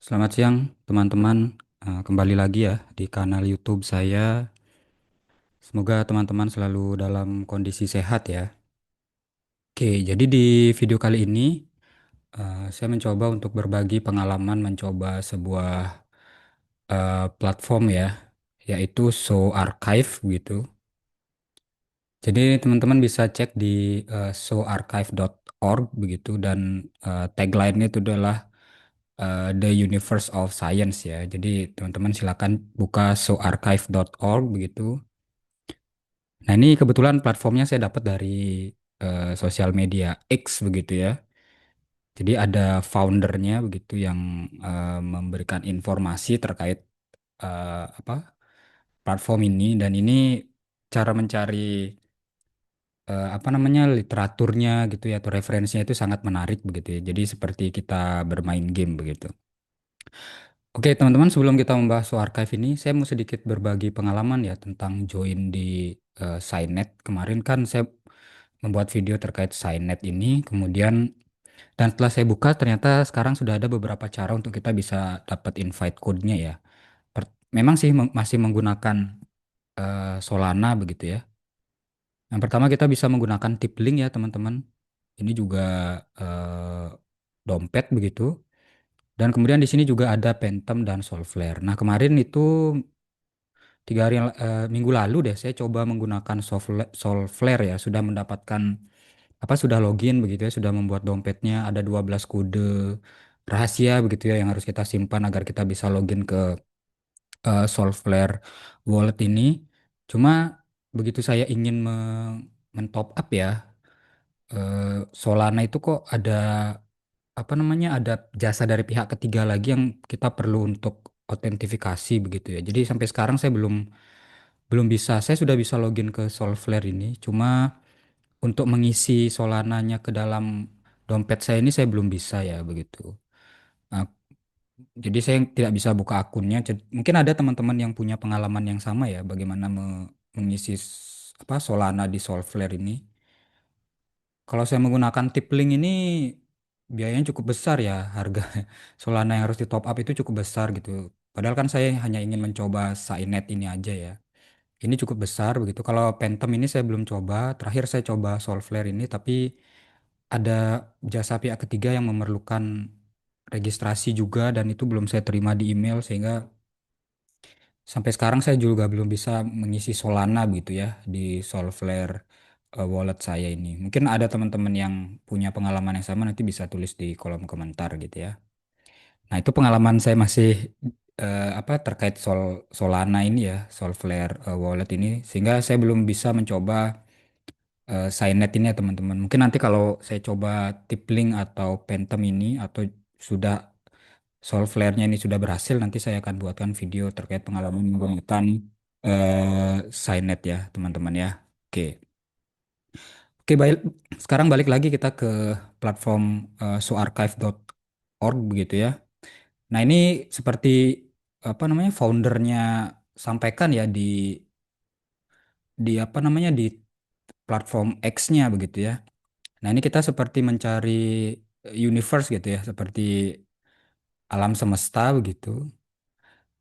Selamat siang, teman-teman. Kembali lagi ya di kanal YouTube saya. Semoga teman-teman selalu dalam kondisi sehat ya. Oke, jadi di video kali ini saya mencoba untuk berbagi pengalaman mencoba sebuah platform ya, yaitu Show Archive gitu. Jadi teman-teman bisa cek di showarchive.org begitu dan tagline-nya itu adalah The Universe of Science ya. Jadi teman-teman silakan buka showarchive.org begitu. Nah ini kebetulan platformnya saya dapat dari sosial media X begitu ya. Jadi ada foundernya begitu yang memberikan informasi terkait apa platform ini dan ini cara mencari apa namanya literaturnya gitu ya atau referensinya itu sangat menarik begitu ya. Jadi seperti kita bermain game begitu. Oke, teman-teman, sebelum kita membahas soal archive ini, saya mau sedikit berbagi pengalaman ya tentang join di Scinet. Kemarin kan saya membuat video terkait Scinet ini, kemudian dan setelah saya buka ternyata sekarang sudah ada beberapa cara untuk kita bisa dapat invite code-nya ya. Memang sih masih menggunakan Solana begitu ya. Yang pertama kita bisa menggunakan tip link ya, teman-teman. Ini juga eh, dompet begitu. Dan kemudian di sini juga ada Phantom dan Solflare. Nah, kemarin itu 3 hari minggu lalu deh saya coba menggunakan Solflare ya, sudah mendapatkan sudah login begitu ya, sudah membuat dompetnya ada 12 kode rahasia begitu ya yang harus kita simpan agar kita bisa login ke Solflare wallet ini. Cuma begitu saya ingin men-top up ya Solana itu kok ada apa namanya ada jasa dari pihak ketiga lagi yang kita perlu untuk autentifikasi begitu ya. Jadi sampai sekarang saya belum belum bisa. Saya sudah bisa login ke Solflare ini. Cuma untuk mengisi Solananya ke dalam dompet saya ini saya belum bisa ya begitu. Nah, jadi saya tidak bisa buka akunnya. Mungkin ada teman-teman yang punya pengalaman yang sama ya, bagaimana mengisi Solana di Solflare ini. Kalau saya menggunakan Tiplink ini biayanya cukup besar ya, harga Solana yang harus di top up itu cukup besar gitu. Padahal kan saya hanya ingin mencoba Sainet ini aja ya. Ini cukup besar begitu. Kalau Phantom ini saya belum coba. Terakhir saya coba Solflare ini, tapi ada jasa pihak ketiga yang memerlukan registrasi juga dan itu belum saya terima di email sehingga sampai sekarang saya juga belum bisa mengisi Solana begitu ya di Solflare wallet saya ini. Mungkin ada teman-teman yang punya pengalaman yang sama nanti bisa tulis di kolom komentar gitu ya. Nah, itu pengalaman saya masih terkait Solana ini ya, Solflare wallet ini sehingga saya belum bisa mencoba Scinet ini ya teman-teman. Mungkin nanti kalau saya coba Tiplink atau Phantom ini atau sudah Solflare-nya ini sudah berhasil, nanti saya akan buatkan video terkait pengalaman menggunakan Scinet ya teman-teman ya. Oke, oke baik. Sekarang balik lagi kita ke platform soarchive.org begitu ya. Nah ini seperti apa namanya foundernya sampaikan ya di apa namanya di platform X-nya begitu ya. Nah, ini kita seperti mencari universe gitu ya, seperti alam semesta begitu.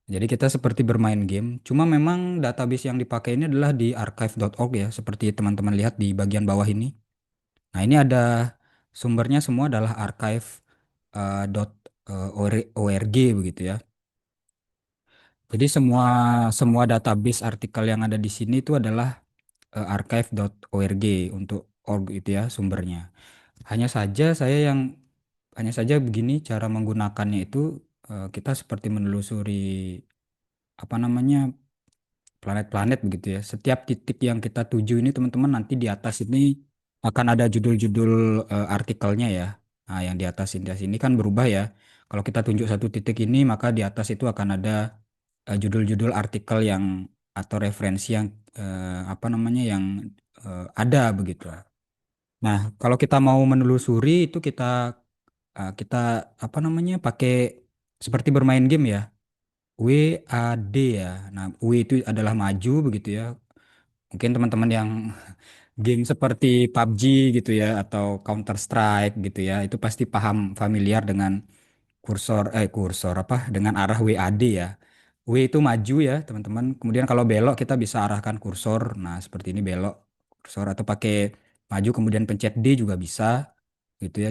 Jadi kita seperti bermain game. Cuma memang database yang dipakai ini adalah di archive.org ya, seperti teman-teman lihat di bagian bawah ini. Nah, ini ada sumbernya semua adalah archive.org begitu ya. Jadi semua semua database artikel yang ada di sini itu adalah archive.org untuk org itu ya sumbernya. Hanya saja saya yang hanya saja begini cara menggunakannya itu kita seperti menelusuri apa namanya planet-planet begitu ya. Setiap titik yang kita tuju ini teman-teman nanti di atas ini akan ada judul-judul artikelnya ya. Nah, yang di atas ini kan berubah ya. Kalau kita tunjuk satu titik ini maka di atas itu akan ada judul-judul artikel yang atau referensi yang apa namanya yang ada begitu. Nah, kalau kita mau menelusuri itu kita apa namanya pakai seperti bermain game ya. WAD ya. Nah, W itu adalah maju begitu ya. Mungkin teman-teman yang game seperti PUBG gitu ya atau Counter Strike gitu ya, itu pasti paham familiar dengan kursor apa dengan arah WAD ya. W itu maju ya teman-teman. Kemudian kalau belok kita bisa arahkan kursor. Nah seperti ini belok kursor atau pakai maju kemudian pencet D juga bisa gitu ya.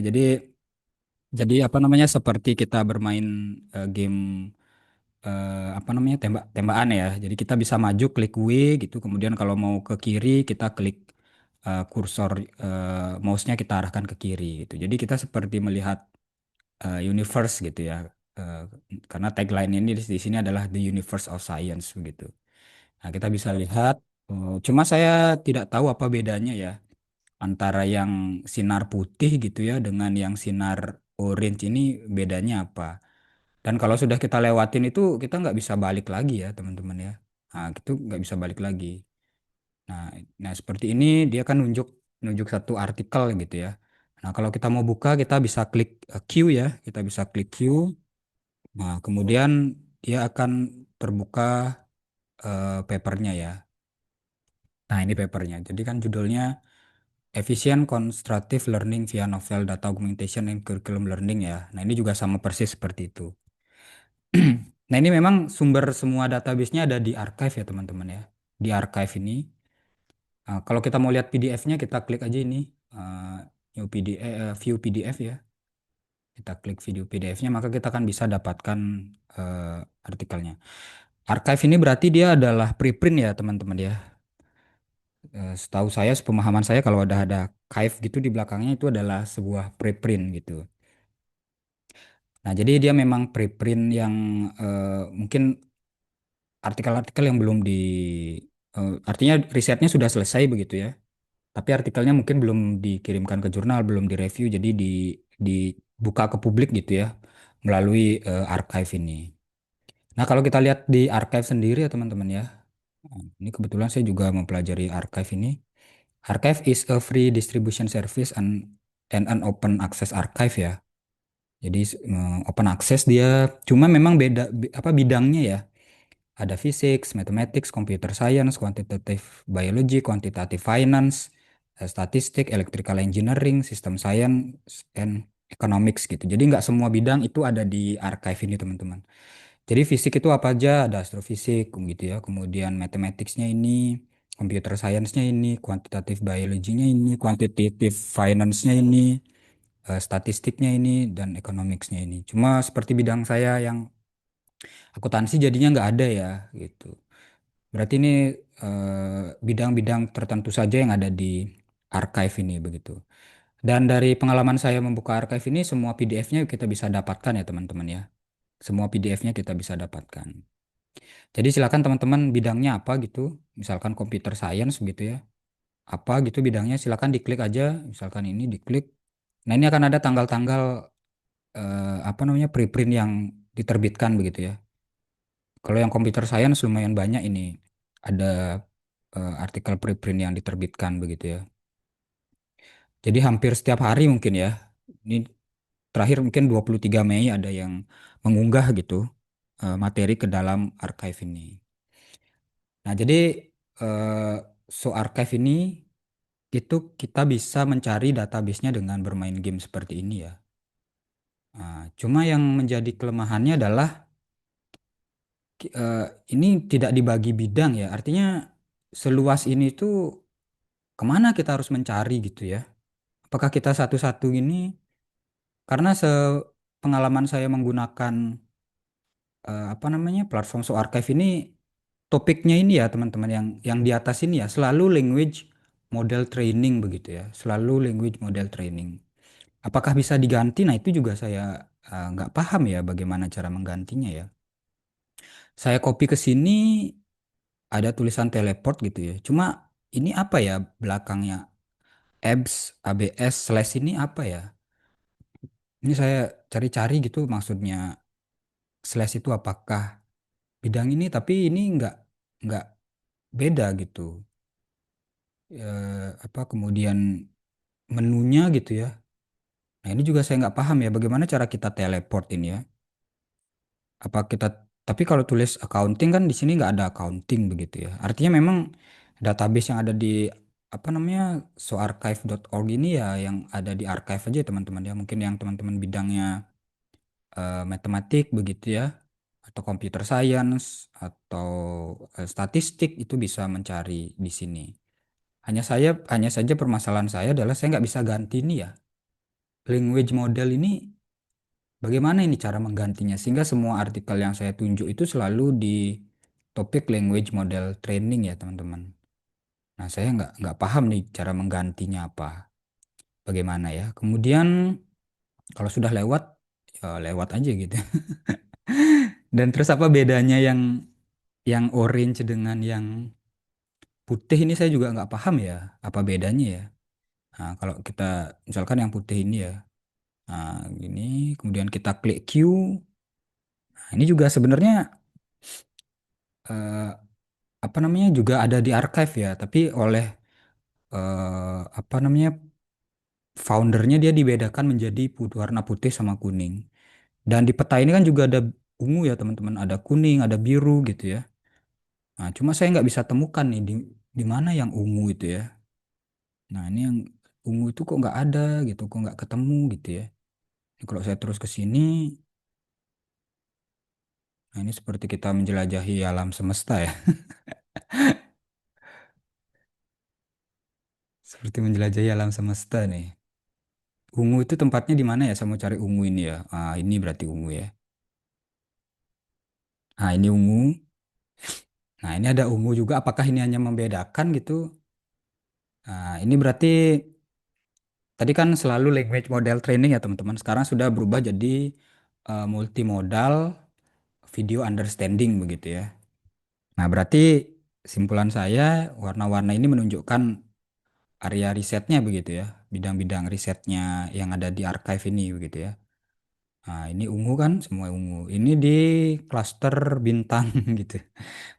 Jadi apa namanya seperti kita bermain game apa namanya tembak-tembakan ya. Jadi kita bisa maju klik W gitu. Kemudian kalau mau ke kiri kita klik kursor mouse-nya kita arahkan ke kiri gitu. Jadi kita seperti melihat universe gitu ya. Eh, karena tagline ini di sini adalah the universe of science begitu. Nah, kita bisa lihat cuma saya tidak tahu apa bedanya ya antara yang sinar putih gitu ya dengan yang sinar orange ini bedanya apa. Dan kalau sudah kita lewatin itu kita nggak bisa balik lagi ya teman-teman ya. Nah, itu nggak bisa balik lagi. Nah, nah seperti ini dia kan nunjuk nunjuk satu artikel gitu ya. Nah, kalau kita mau buka kita bisa klik Q ya, kita bisa klik Q. Nah, kemudian dia akan terbuka papernya ya. Nah, ini papernya. Jadi kan judulnya Efficient Constructive Learning via Novel Data Augmentation and Curriculum Learning ya. Nah, ini juga sama persis seperti itu. Nah, ini memang sumber semua database-nya ada di archive ya, teman-teman ya. Di archive ini, kalau kita mau lihat PDF-nya, kita klik aja ini, eh, new PDF, view PDF ya. Kita klik video PDF-nya, maka kita akan bisa dapatkan eh, artikelnya. Archive ini berarti dia adalah preprint ya, teman-teman ya. Setahu saya, sepemahaman saya, kalau ada archive gitu di belakangnya itu adalah sebuah preprint gitu. Nah, jadi dia memang preprint yang mungkin artikel-artikel yang belum artinya risetnya sudah selesai begitu ya. Tapi artikelnya mungkin belum dikirimkan ke jurnal, belum direview, jadi dibuka ke publik gitu ya melalui archive ini. Nah, kalau kita lihat di archive sendiri ya teman-teman ya. Ini kebetulan saya juga mempelajari archive ini. Archive is a free distribution service and an open access archive ya. Jadi open access dia, cuma memang beda apa bidangnya ya. Ada physics, mathematics, computer science, quantitative biology, quantitative finance, statistik, electrical engineering, system science, and economics gitu. Jadi nggak semua bidang itu ada di archive ini teman-teman. Jadi fisik itu apa aja? Ada astrofisik gitu ya. Kemudian mathematicsnya ini, computer science-nya ini, quantitative biology-nya ini, quantitative finance-nya ini, statistiknya ini, dan economics-nya ini. Cuma seperti bidang saya yang akuntansi jadinya nggak ada ya gitu. Berarti ini bidang-bidang tertentu saja yang ada di archive ini begitu. Dan dari pengalaman saya membuka archive ini, semua PDF-nya kita bisa dapatkan ya teman-teman ya. Semua PDF-nya kita bisa dapatkan. Jadi silakan teman-teman bidangnya apa gitu. Misalkan computer science gitu ya. Apa gitu bidangnya silakan diklik aja. Misalkan ini diklik. Nah ini akan ada tanggal-tanggal apa namanya preprint yang diterbitkan begitu ya. Kalau yang computer science lumayan banyak ini. Ada artikel preprint yang diterbitkan begitu ya. Jadi hampir setiap hari mungkin ya. Ini terakhir mungkin 23 Mei ada yang mengunggah gitu materi ke dalam archive ini. Nah, jadi eh, archive ini itu kita bisa mencari database-nya dengan bermain game seperti ini ya. Nah, cuma yang menjadi kelemahannya adalah eh, ini tidak dibagi bidang ya. Artinya seluas ini tuh kemana kita harus mencari gitu ya. Apakah kita satu-satu ini karena pengalaman saya menggunakan apa namanya platform Archive ini topiknya ini ya teman-teman yang di atas ini ya selalu language model training begitu ya, selalu language model training. Apakah bisa diganti? Nah, itu juga saya nggak paham ya bagaimana cara menggantinya ya. Saya copy ke sini ada tulisan teleport gitu ya. Cuma ini apa ya belakangnya? ABS slash ini apa ya? Ini saya cari-cari gitu maksudnya slash itu apakah bidang ini tapi ini nggak beda gitu. Apa kemudian menunya gitu ya. Nah, ini juga saya nggak paham ya bagaimana cara kita teleport ini ya. Apa kita tapi kalau tulis accounting kan di sini nggak ada accounting begitu ya. Artinya memang database yang ada di apa namanya soarchive.org ini ya yang ada di archive aja ya, teman-teman ya. Mungkin yang teman-teman bidangnya matematik begitu ya, atau computer science, atau statistik itu bisa mencari di sini. Hanya saja permasalahan saya adalah saya nggak bisa ganti ini ya. Language model ini bagaimana ini cara menggantinya sehingga semua artikel yang saya tunjuk itu selalu di topik language model training ya teman-teman. Nah saya nggak paham nih cara menggantinya apa, bagaimana ya. Kemudian kalau sudah lewat ya lewat aja gitu. Dan terus apa bedanya yang orange dengan yang putih ini saya juga nggak paham ya apa bedanya ya. Nah, kalau kita misalkan yang putih ini ya, nah, ini kemudian kita klik Q. Nah, ini juga sebenarnya eh, apa namanya juga ada di archive ya, tapi oleh apa namanya foundernya dia dibedakan menjadi warna putih sama kuning. Dan di peta ini kan juga ada ungu ya teman-teman, ada kuning, ada biru gitu ya. Nah, cuma saya nggak bisa temukan nih di mana yang ungu itu ya. Nah, ini yang ungu itu kok nggak ada gitu, kok nggak ketemu gitu ya. Ini kalau saya terus ke sini, nah ini seperti kita menjelajahi alam semesta ya. Seperti menjelajahi alam semesta nih. Ungu itu tempatnya di mana ya? Saya mau cari ungu ini ya. Ah, ini berarti ungu ya. Nah, ini ungu. Nah, ini ada ungu juga. Apakah ini hanya membedakan gitu? Nah, ini berarti tadi kan selalu language model training ya teman-teman. Sekarang sudah berubah jadi multimodal video understanding begitu ya. Nah, berarti simpulan saya warna-warna ini menunjukkan area risetnya begitu ya. Bidang-bidang risetnya yang ada di archive ini begitu ya. Nah, ini ungu kan, semua ungu. Ini di cluster bintang gitu.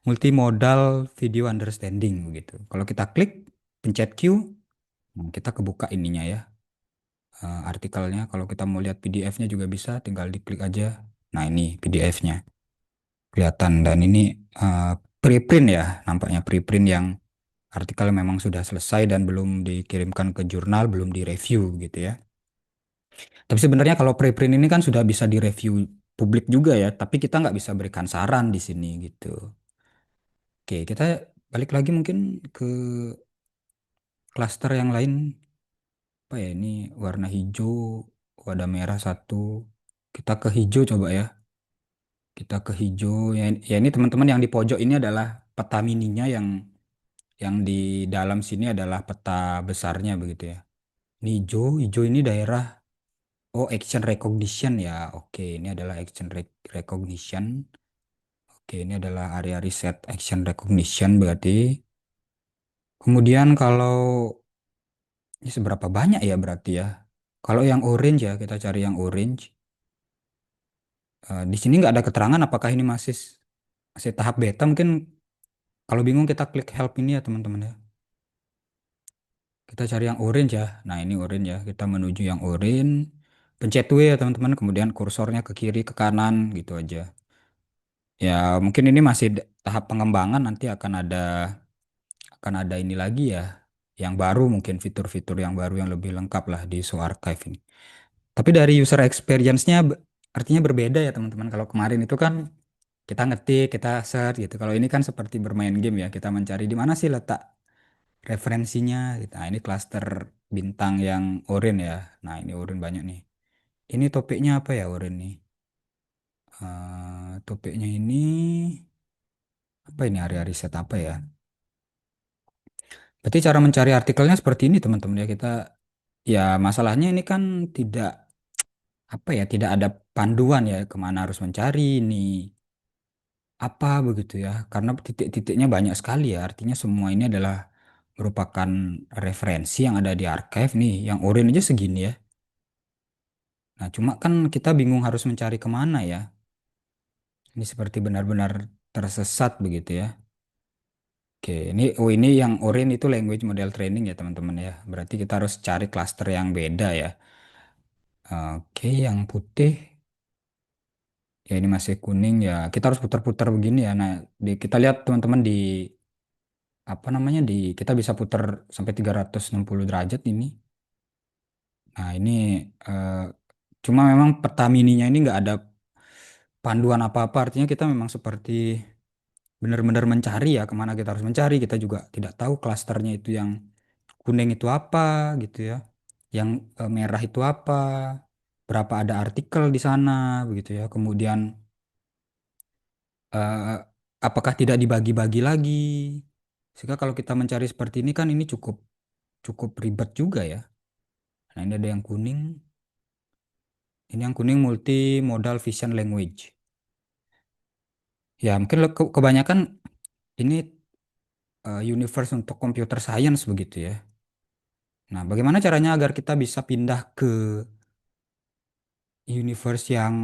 Multimodal video understanding begitu. Kalau kita klik pencet Q, nah, kita kebuka ininya ya, artikelnya. Kalau kita mau lihat PDF-nya juga bisa, tinggal diklik aja. Nah, ini PDF-nya kelihatan dan ini preprint ya, nampaknya preprint yang artikel memang sudah selesai dan belum dikirimkan ke jurnal, belum direview gitu ya. Tapi sebenarnya kalau preprint ini kan sudah bisa direview publik juga ya, tapi kita nggak bisa berikan saran di sini gitu. Oke, kita balik lagi mungkin ke klaster yang lain. Apa ya ini warna hijau, ada merah satu. Kita ke hijau coba ya. Kita ke hijau. Ya, ya ini teman-teman yang di pojok ini adalah peta mininya yang di dalam sini adalah peta besarnya begitu ya. Ini hijau, hijau ini daerah oh action recognition ya. Oke, ini adalah recognition. Oke, ini adalah area reset action recognition berarti. Kemudian kalau ini seberapa banyak ya berarti ya? Kalau yang orange ya, kita cari yang orange. Di sini nggak ada keterangan apakah ini masih tahap beta. Mungkin kalau bingung kita klik help ini ya teman-teman ya. Kita cari yang orange ya. Nah ini orange ya. Kita menuju yang orange. Pencet W ya teman-teman. Kemudian kursornya ke kiri, ke kanan gitu aja. Ya mungkin ini masih tahap pengembangan. Nanti akan ada ini lagi ya. Yang baru mungkin fitur-fitur yang baru yang lebih lengkap lah di So Archive ini. Tapi dari user experience-nya artinya berbeda ya teman-teman. Kalau kemarin itu kan kita ngetik, kita search gitu. Kalau ini kan seperti bermain game ya. Kita mencari di mana sih letak referensinya gitu. Nah, ini klaster bintang yang oranye ya. Nah, ini oranye banyak nih. Ini topiknya apa ya oranye nih? Topiknya ini apa ini area riset apa ya? Berarti cara mencari artikelnya seperti ini teman-teman ya. Kita ya masalahnya ini kan tidak apa ya, tidak ada panduan ya kemana harus mencari ini apa begitu ya. Karena titik-titiknya banyak sekali ya. Artinya semua ini adalah merupakan referensi yang ada di archive nih. Yang oranye aja segini ya. Nah, cuma kan kita bingung harus mencari kemana ya. Ini seperti benar-benar tersesat begitu ya. Oke, ini yang Orin itu language model training ya teman-teman ya. Berarti kita harus cari klaster yang beda ya. Oke, yang putih ya ini masih kuning ya. Kita harus putar-putar begini ya. Nah, kita lihat teman-teman di apa namanya kita bisa putar sampai 360 derajat ini. Nah, ini eh, Cuma memang Pertamininya ini nggak ada panduan apa-apa, artinya kita memang seperti benar-benar mencari ya kemana kita harus mencari. Kita juga tidak tahu klasternya itu yang kuning itu apa gitu ya, yang merah itu apa, berapa ada artikel di sana begitu ya. Kemudian eh, apakah tidak dibagi-bagi lagi? Sehingga kalau kita mencari seperti ini kan ini cukup cukup ribet juga ya. Nah, ini ada yang kuning. Ini yang kuning multi modal vision language. Ya, mungkin kebanyakan ini universe untuk computer science begitu ya. Nah, bagaimana caranya agar kita bisa pindah ke universe yang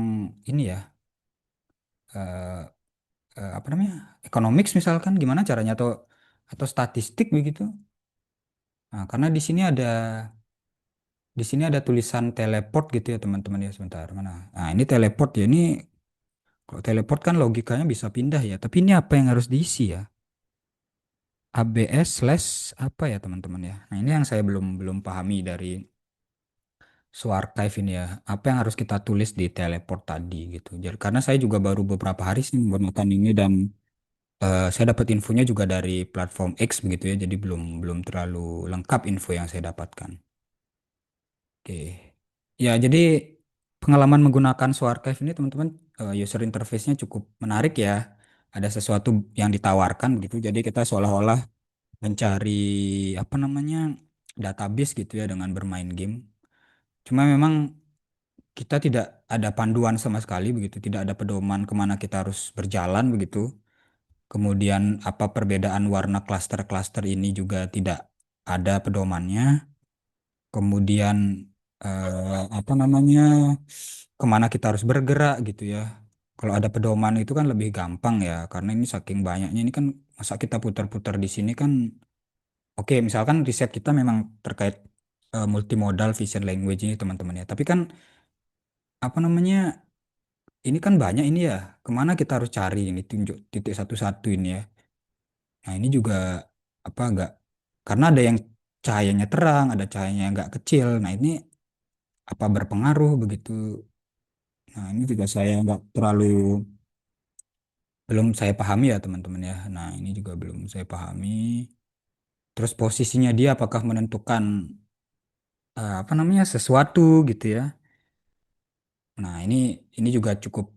ini ya, eh, apa namanya, economics misalkan, gimana caranya, atau statistik begitu? Nah, karena di sini ada tulisan teleport gitu ya teman-teman ya, sebentar mana? Nah, ini teleport ya, ini kalau teleport kan logikanya bisa pindah ya, tapi ini apa yang harus diisi ya? ABS slash apa ya teman-teman ya? Nah, ini yang saya belum belum pahami dari Archive ini ya. Apa yang harus kita tulis di teleport tadi gitu. Jadi karena saya juga baru beberapa hari sih menggunakan ini, dan saya dapat infonya juga dari platform X begitu ya. Jadi belum belum terlalu lengkap info yang saya dapatkan. Oke. Ya, jadi pengalaman menggunakan Archive ini teman-teman, user interface-nya cukup menarik ya. Ada sesuatu yang ditawarkan gitu. Jadi kita seolah-olah mencari apa namanya, database gitu ya dengan bermain game. Cuma memang kita tidak ada panduan sama sekali begitu, tidak ada pedoman kemana kita harus berjalan begitu. Kemudian apa perbedaan warna klaster-klaster ini juga tidak ada pedomannya. Kemudian apa namanya, kemana kita harus bergerak gitu ya. Kalau ada pedoman itu kan lebih gampang ya, karena ini saking banyaknya ini kan, masa kita putar-putar di sini kan. Oke, misalkan riset kita memang terkait multimodal vision language ini teman-teman ya. Tapi kan apa namanya, ini kan banyak ini ya. Kemana kita harus cari ini, tunjuk titik satu-satu ini ya. Nah, ini juga apa, agak, karena ada yang cahayanya terang, ada cahayanya yang agak kecil. Nah, ini apa berpengaruh begitu. Nah, ini juga saya nggak terlalu, belum saya pahami ya teman-teman ya. Nah, ini juga belum saya pahami. Terus posisinya dia apakah menentukan apa namanya, sesuatu gitu ya. Nah, ini juga cukup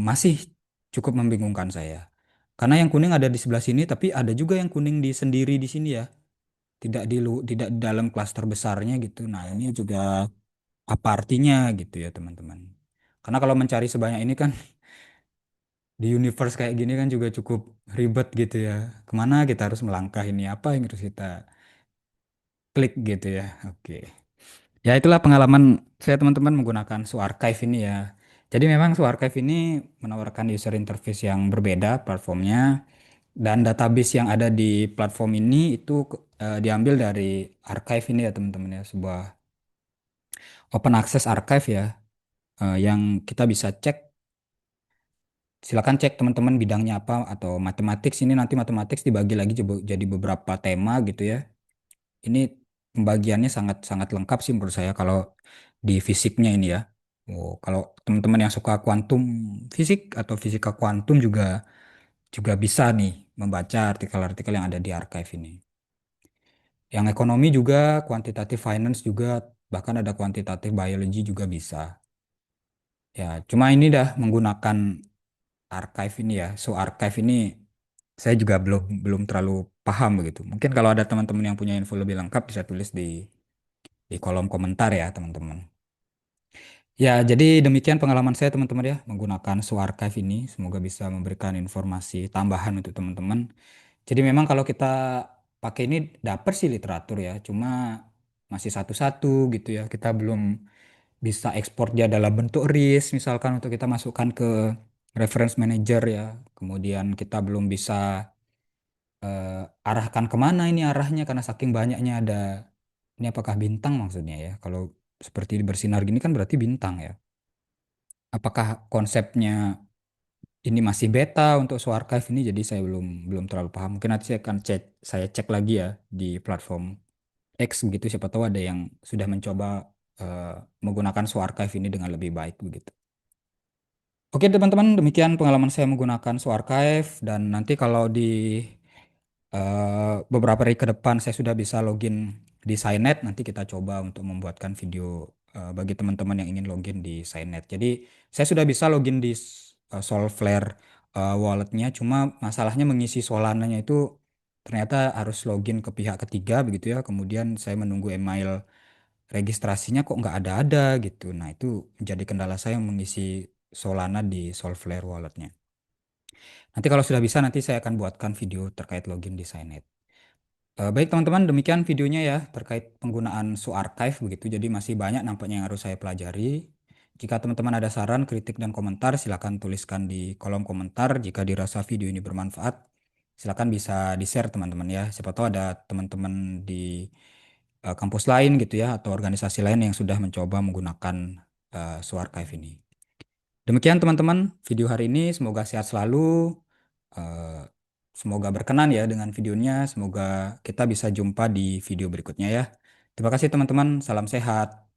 masih cukup membingungkan saya. Karena yang kuning ada di sebelah sini, tapi ada juga yang kuning di sendiri di sini ya. Tidak di dalam klaster besarnya gitu. Nah, ini juga apa artinya gitu ya, teman-teman. Karena kalau mencari sebanyak ini kan di universe kayak gini kan juga cukup ribet gitu ya. Kemana kita harus melangkah, ini apa yang harus kita klik gitu ya. Oke. Ya, itulah pengalaman saya teman-teman menggunakan Archive ini ya. Jadi memang Archive ini menawarkan user interface yang berbeda platformnya, dan database yang ada di platform ini itu diambil dari Archive ini ya teman-teman ya, sebuah open access archive ya, yang kita bisa cek. Silakan cek teman-teman bidangnya apa, atau matematik sini, nanti matematik dibagi lagi jadi beberapa tema gitu ya. Ini pembagiannya sangat sangat lengkap sih menurut saya kalau di fisiknya ini ya. Oh, kalau teman-teman yang suka kuantum fisik atau fisika kuantum juga juga bisa nih membaca artikel-artikel yang ada di archive ini. Yang ekonomi juga, kuantitatif finance juga, bahkan ada kuantitatif biology juga bisa. Ya, cuma ini dah menggunakan archive ini ya. Archive ini saya juga belum belum terlalu paham begitu. Mungkin kalau ada teman-teman yang punya info lebih lengkap bisa tulis di kolom komentar ya, teman-teman. Ya, jadi demikian pengalaman saya teman-teman ya menggunakan Archive ini. Semoga bisa memberikan informasi tambahan untuk teman-teman. Jadi memang kalau kita pakai ini dapat sih literatur ya, cuma masih satu-satu gitu ya. Kita belum bisa ekspor dia dalam bentuk RIS misalkan untuk kita masukkan ke reference manager ya. Kemudian kita belum bisa arahkan kemana ini arahnya, karena saking banyaknya ada. Ini apakah bintang maksudnya ya? Kalau seperti bersinar gini kan berarti bintang ya. Apakah konsepnya ini masih beta untuk Archive ini? Jadi saya belum belum terlalu paham. Mungkin nanti saya cek lagi ya di platform X begitu. Siapa tahu ada yang sudah mencoba eh, menggunakan SourceArchive ini dengan lebih baik begitu. Oke teman-teman, demikian pengalaman saya menggunakan SourceArchive dan nanti kalau di beberapa hari ke depan saya sudah bisa login di Signet, nanti kita coba untuk membuatkan video bagi teman-teman yang ingin login di Signet. Jadi saya sudah bisa login di Solflare walletnya, cuma masalahnya mengisi Solananya itu ternyata harus login ke pihak ketiga begitu ya. Kemudian saya menunggu email registrasinya kok nggak ada-ada gitu. Nah itu menjadi kendala saya mengisi Solana di Solflare walletnya. Nanti kalau sudah bisa nanti saya akan buatkan video terkait login di Signet. Baik teman-teman, demikian videonya ya terkait penggunaan SourceArchive begitu. Jadi masih banyak nampaknya yang harus saya pelajari. Jika teman-teman ada saran, kritik, dan komentar, silakan tuliskan di kolom komentar. Jika dirasa video ini bermanfaat, silakan bisa di-share teman-teman ya. Siapa tahu ada teman-teman di kampus lain gitu ya, atau organisasi lain yang sudah mencoba menggunakan SourceArchive ini. Demikian teman-teman, video hari ini. Semoga sehat selalu. Eh, Semoga berkenan ya dengan videonya. Semoga kita bisa jumpa di video berikutnya ya. Terima kasih teman-teman. Salam sehat.